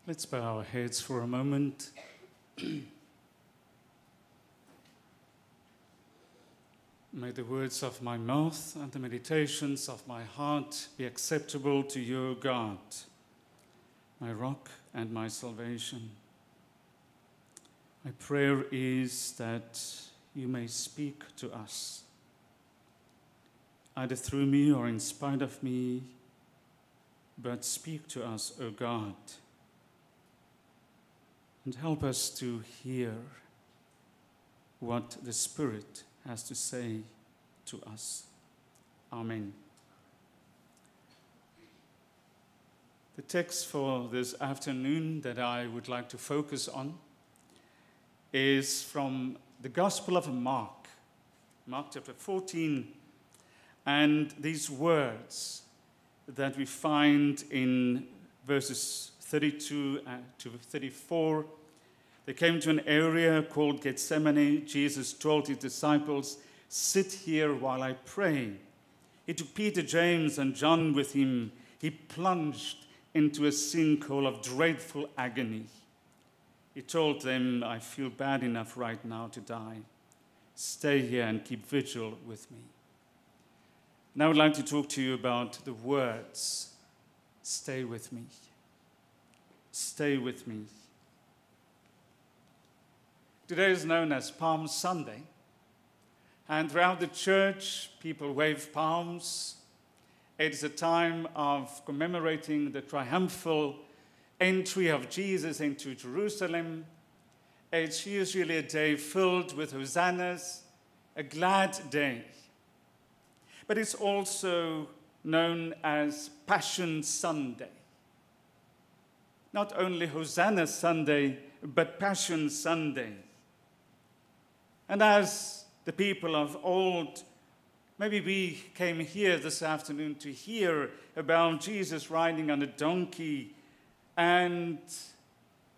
Let's bow our heads for a moment. May the words of my mouth and the meditations of my heart be acceptable to you, God, my rock and my salvation. My prayer is that you may speak to us, either through me or in spite of me, but speak to us, O God, and help us to hear what the Spirit has to say to us. Amen. The text for this afternoon that I would like to focus on is from the Gospel of Mark, Mark chapter 14, and these words that we find in verses 32 to 34. They came to an area called Gethsemane. Jesus told his disciples, "Sit here while I pray." He took Peter, James, and John with him. He plunged into a sinkhole of dreadful agony. He told them, "I feel bad enough right now to die. Stay here and keep vigil with me." Now I would like to talk to you about the words, "Stay with me." Stay with me. Today is known as Palm Sunday, and throughout the church, people wave palms. It is a time of commemorating the triumphal entry of Jesus into Jerusalem. It's usually a day filled with hosannas, a glad day. But it's also known as Passion Sunday. Not only Hosanna Sunday, but Passion Sunday. And as the people of old, maybe we came here this afternoon to hear about Jesus riding on a donkey, and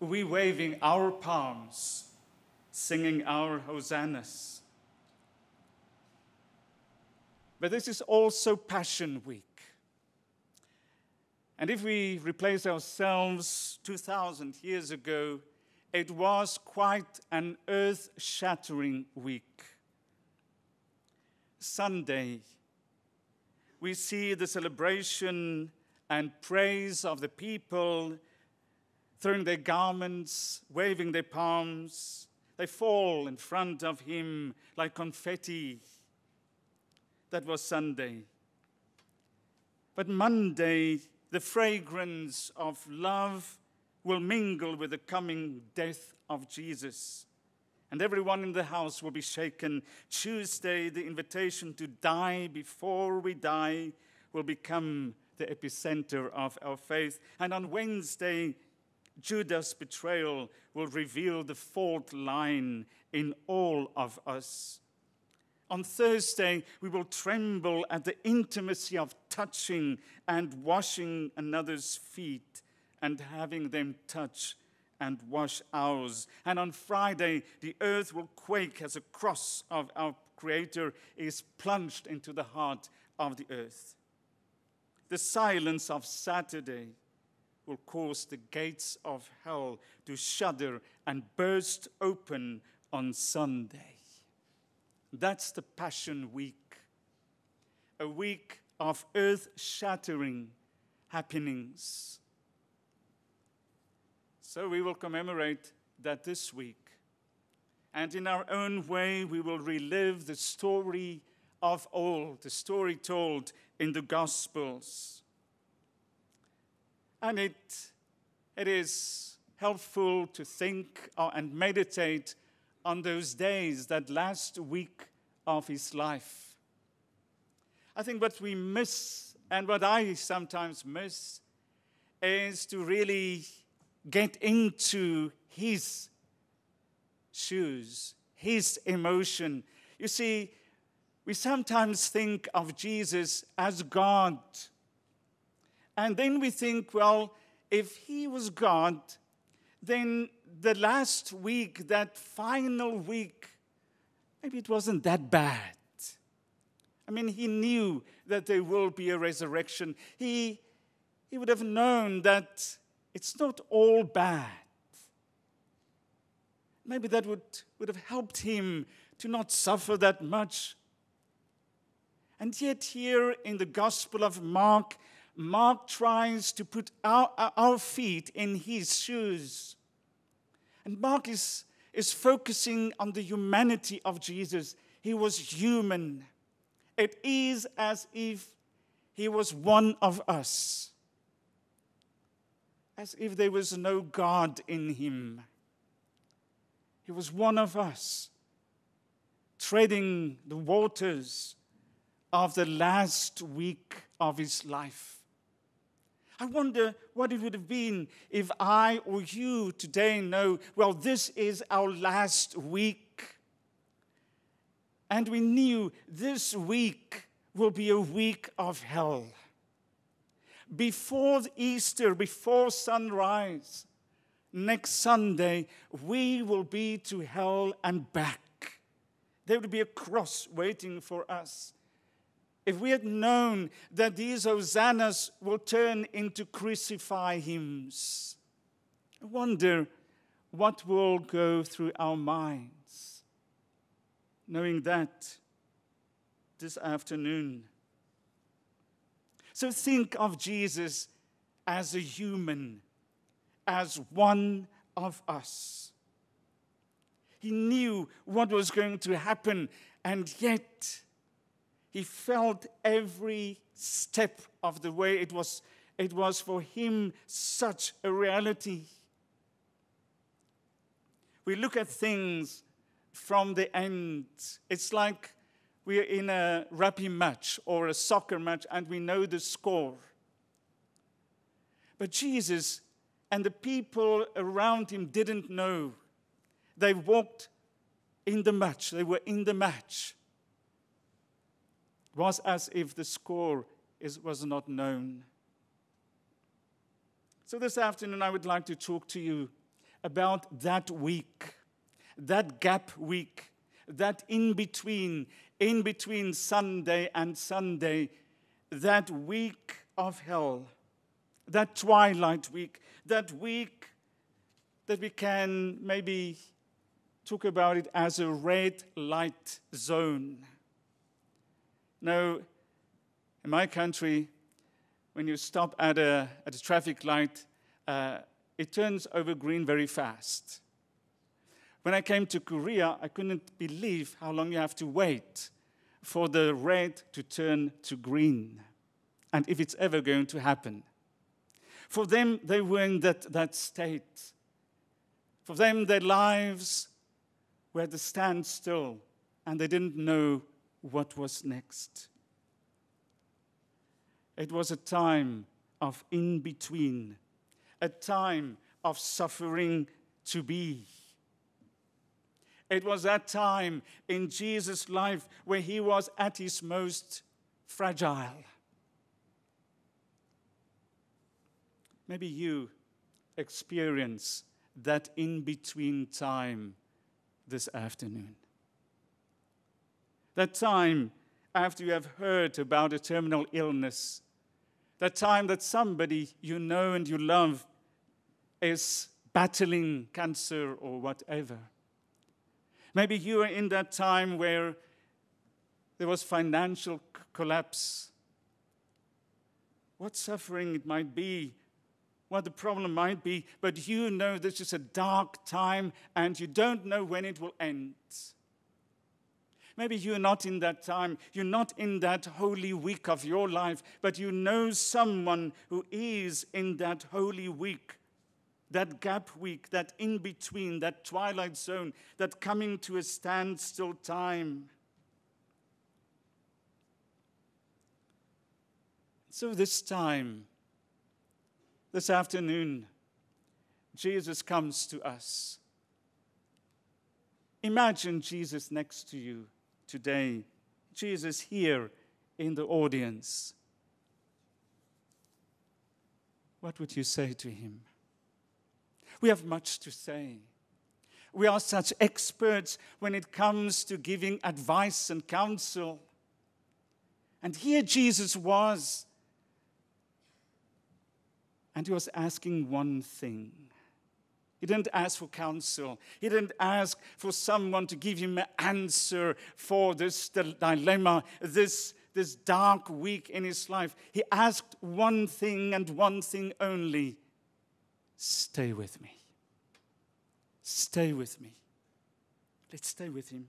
we waving our palms, singing our hosannas. But this is also Passion Week. And if we replace ourselves 2,000 years ago, it was quite an earth-shattering week. Sunday, we see the celebration and praise of the people throwing their garments, waving their palms. They fall in front of him like confetti. That was Sunday. But Monday, the fragrance of love will mingle with the coming death of Jesus. And everyone in the house will be shaken. Tuesday, the invitation to die before we die will become the epicenter of our faith. And on Wednesday, Judas' betrayal will reveal the fault line in all of us. On Thursday, we will tremble at the intimacy of touching and washing another's feet and having them touch and wash ours. And on Friday, the earth will quake as a cross of our Creator is plunged into the heart of the earth. The silence of Saturday will cause the gates of hell to shudder and burst open on Sunday. That's the Passion Week, a week of earth-shattering happenings. So we will commemorate that this week. And in our own way, we will relive the story of old, the story told in the Gospels. And it is helpful to think and meditate on those days, that last week of his life. I think what we miss, and what I sometimes miss, is to really get into his shoes, his emotion. You see, we sometimes think of Jesus as God. And then we think, well, if he was God, then the last week, that final week, maybe it wasn't that bad. I mean, he knew that there will be a resurrection. He would have known that it's not all bad. Maybe that would have helped him to not suffer that much. And yet here in the Gospel of Mark, Mark tries to put our feet in his shoes. And Mark is focusing on the humanity of Jesus. He was human. It is as if he was one of us. As if there was no God in him. He was one of us, treading the waters of the last week of his life. I wonder what it would have been if I or you today know, well, this is our last week. And we knew this week will be a week of hell. Before Easter, before sunrise, next Sunday, we will be to hell and back. There will be a cross waiting for us. If we had known that these hosannas will turn into crucify hymns, I wonder what will go through our minds, knowing that this afternoon. So think of Jesus as a human, as one of us. He knew what was going to happen, and yet he felt every step of the way. It was for him such a reality. We look at things from the end. It's like we're in a rugby match or a soccer match and we know the score. But Jesus and the people around him didn't know. They walked in the match. They were in the match. It was as if the score was not known. So this afternoon I would like to talk to you about that week, that gap week, that in between Sunday and Sunday, that week of hell, that twilight week, that week that we can maybe talk about it as a red light zone. Now, in my country, when you stop at a traffic light, it turns over green very fast. When I came to Korea, I couldn't believe how long you have to wait for the red to turn to green, and if it's ever going to happen. For them, they were in that state. For them, their lives were at a standstill, and they didn't know what was next. It was a time of in-between, a time of suffering to be. It was that time in Jesus' life where he was at his most fragile. Maybe you experience that in-between time this afternoon. That time after you have heard about a terminal illness. That time that somebody you know and you love is battling cancer or whatever. Maybe you are in that time where there was financial collapse. What suffering it might be, what the problem might be, but you know this is a dark time and you don't know when it will end. Maybe you're not in that time, you're not in that holy week of your life, but you know someone who is in that holy week, that gap week, that in-between, that twilight zone, that coming to a standstill time. So this time, this afternoon, Jesus comes to us. Imagine Jesus next to you today, Jesus here in the audience. What would you say to him? We have much to say. We are such experts when it comes to giving advice and counsel. And here Jesus was. And he was asking one thing. He didn't ask for counsel. He didn't ask for someone to give him an answer for this dilemma, this dark week in his life. He asked one thing and one thing only. Stay with me. Stay with me. Let's stay with him.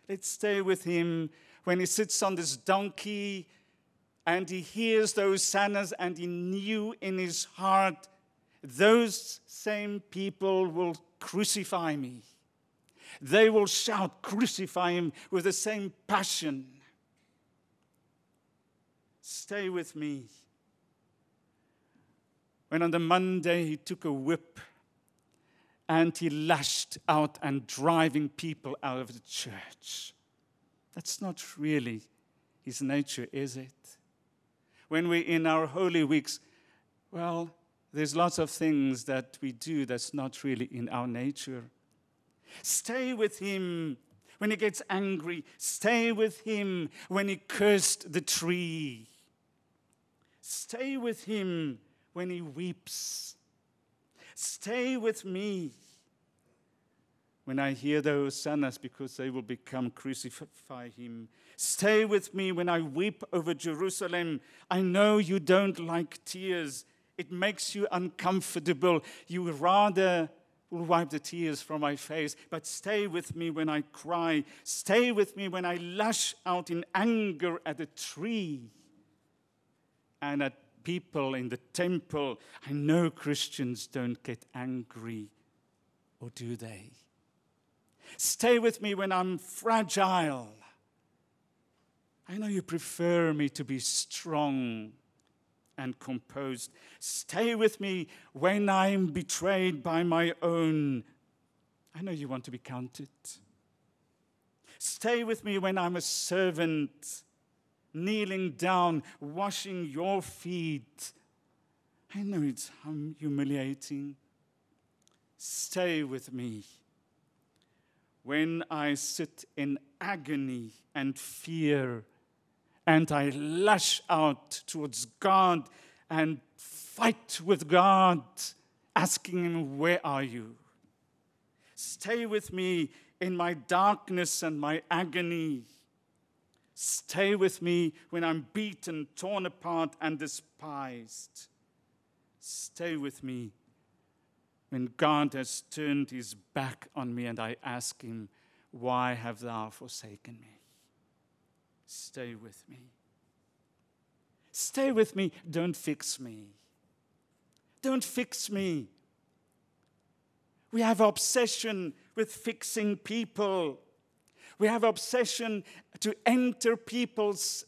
Let's stay with him when he sits on this donkey and he hears those sinners, and he knew in his heart, those same people will crucify me. They will shout, crucify him, with the same passion. Stay with me. When on the Monday he took a whip and he lashed out and driving people out of the church. That's not really his nature, is it? When we're in our Holy Weeks, well, there's lots of things that we do that's not really in our nature. Stay with him when he gets angry. Stay with him when he cursed the tree. Stay with him when he weeps. Stay with me when I hear those sinners, because they will become crucify him. Stay with me when I weep over Jerusalem. I know you don't like tears. It makes you uncomfortable. You rather will wipe the tears from my face. But stay with me when I cry. Stay with me when I lash out in anger at a tree and at people in the temple. I know Christians don't get angry, or do they? Stay with me when I'm fragile. I know you prefer me to be strong and composed. Stay with me when I'm betrayed by my own. I know you want to be counted. Stay with me when I'm a servant, kneeling down, washing your feet. I know it's humiliating. Stay with me when I sit in agony and fear, and I lash out towards God and fight with God, asking him, where are you? Stay with me in my darkness and my agony. Stay with me when I'm beaten, torn apart, and despised. Stay with me when God has turned his back on me and I ask him, why have thou forsaken me? Stay with me. Stay with me. Don't fix me. Don't fix me. We have obsession with fixing people. We have obsession to enter people's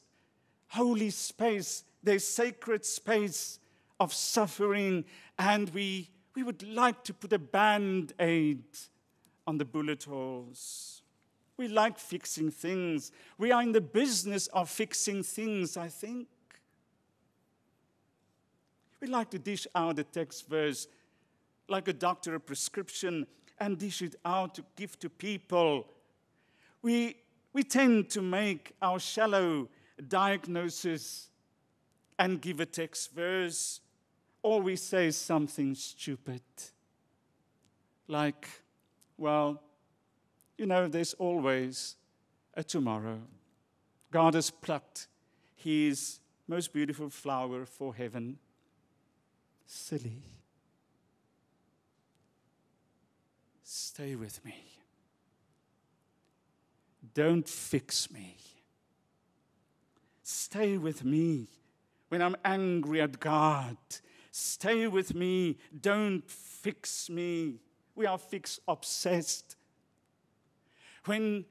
holy space, their sacred space of suffering, and we would like to put a band-aid on the bullet holes. We like fixing things. We are in the business of fixing things, I think. We like to dish out a text verse like a doctor a prescription and dish it out to give to people. We tend to make our shallow diagnosis and give a text verse, or we say something stupid like, well, you know, there's always a tomorrow. God has plucked his most beautiful flower for heaven. Silly. Stay with me. Don't fix me. Stay with me when I'm angry at God. Stay with me. Don't fix me. We are fix-obsessed. When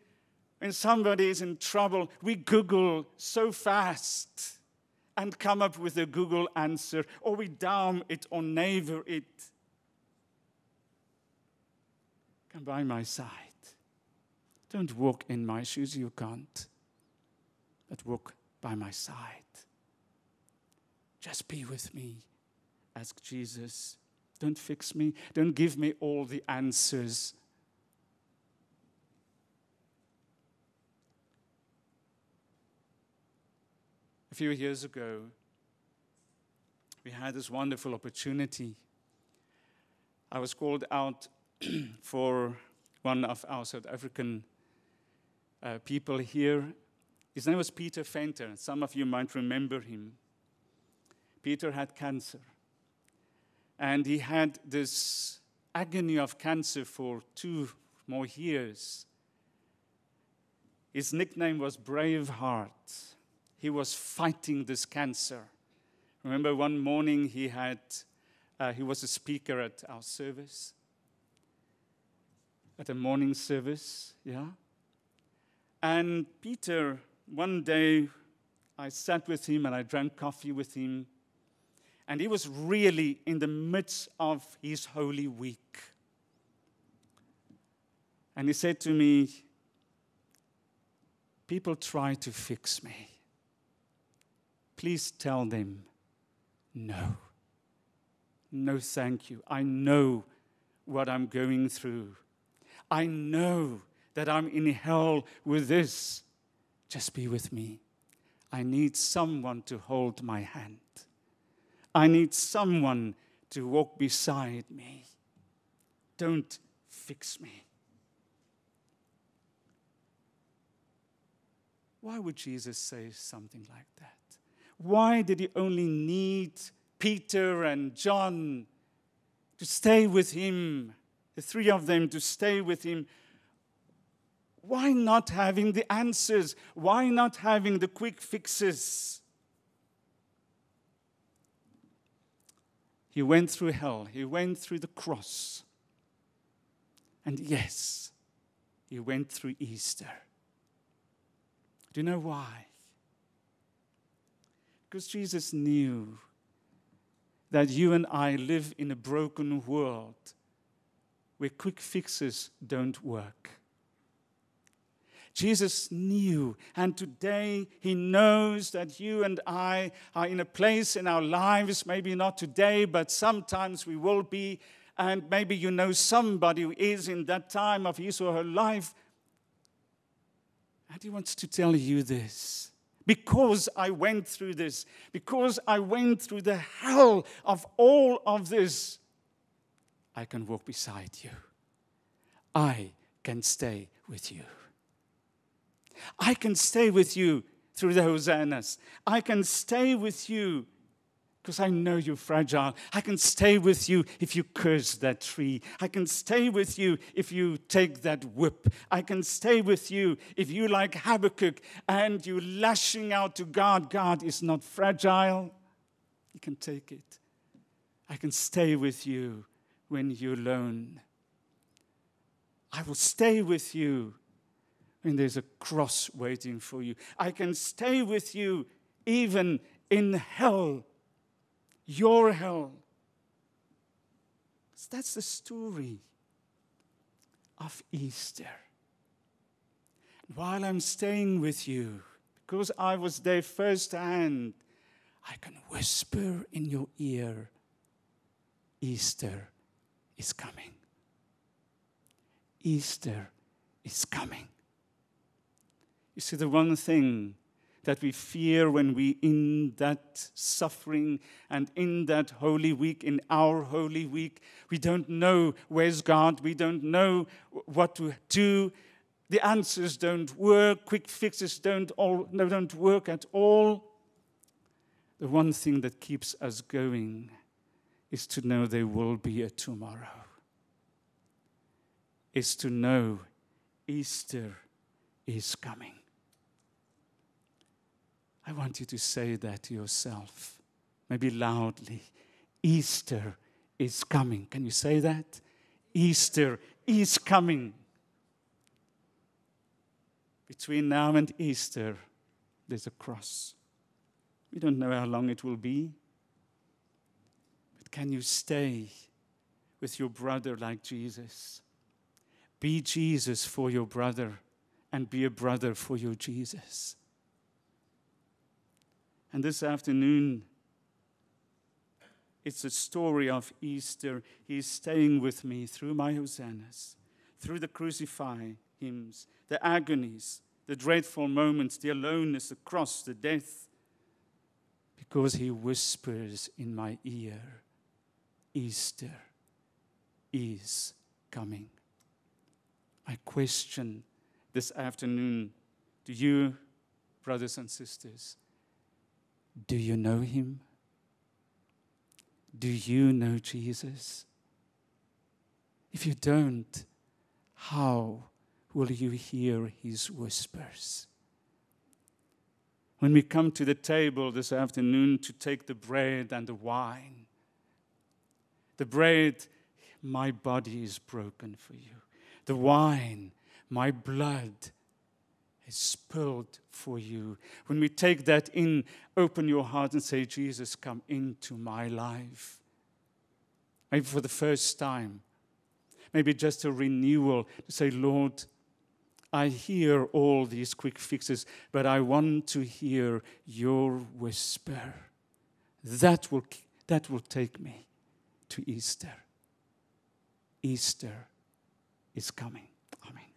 somebody is in trouble, we Google so fast and come up with a Google answer, or we down it or naver it. Come by my side. Don't walk in my shoes, you can't. But walk by my side. Just be with me. Ask Jesus. Don't fix me. Don't give me all the answers. A few years ago, we had this wonderful opportunity. I was called out for one of our South African people here. His name was Peter Venter. Some of you might remember him. Peter had cancer. And he had this agony of cancer for 2 more years. His nickname was Braveheart. He was fighting this cancer. Remember one morning he was a speaker at our service, at a morning service, yeah? And Peter, one day, I sat with him and I drank coffee with him, and he was really in the midst of his Holy Week. And he said to me, people try to fix me. Please tell them, no. No, thank you. I know what I'm going through. I know that I'm in hell with this. Just be with me. I need someone to hold my hand. I need someone to walk beside me. Don't fix me. Why would Jesus say something like that? Why did he only need Peter and John to stay with him, the 3 of them to stay with him? Why not having the answers? Why not having the quick fixes? He went through hell. He went through the cross. And yes, he went through Easter. Do you know why? Because Jesus knew that you and I live in a broken world where quick fixes don't work. Jesus knew, and today he knows that you and I are in a place in our lives, maybe not today, but sometimes we will be, and maybe you know somebody who is in that time of his or her life, and he wants to tell you this. Because I went through this, because I went through the hell of all of this, I can walk beside you. I can stay with you. I can stay with you through the hosannas. I can stay with you because I know you're fragile. I can stay with you if you curse that tree. I can stay with you if you take that whip. I can stay with you if you like Habakkuk and you're lashing out to God. God is not fragile. You can take it. I can stay with you when you're alone. I will stay with you when there's a cross waiting for you. I can stay with you even in hell, your hell. That's the story of Easter. While I'm staying with you, because I was there firsthand, I can whisper in your ear, Easter is coming. Easter is coming. You see, the one thing that we fear when we in that suffering and in that Holy Week, in our Holy Week, we don't know where's God, we don't know what to do, the answers don't work, quick fixes don't work at all. The one thing that keeps us going is to know there will be a tomorrow. Is to know Easter is coming. I want you to say that to yourself, maybe loudly. Easter is coming. Can you say that? Easter is coming. Between now and Easter, there's a cross. We don't know how long it will be. But can you stay with your brother like Jesus? Be Jesus for your brother and be a brother for your Jesus. And this afternoon, it's a story of Easter. He's staying with me through my hosannas, through the crucifying hymns, the agonies, the dreadful moments, the aloneness, the cross, the death. because he whispers in my ear, Easter is coming. I question this afternoon, do you, brothers and sisters, do you know him? Do you know Jesus? If you don't, how will you hear his whispers? When we come to the table this afternoon to take the bread and the wine, the bread, my body is broken for you. The wine, my blood is spilled for you. When we take that in, open your heart and say, Jesus, come into my life. Maybe for the first time, maybe just a renewal to say, Lord, I hear all these quick fixes, but I want to hear your whisper. That will take me to Easter. Easter is coming. Amen.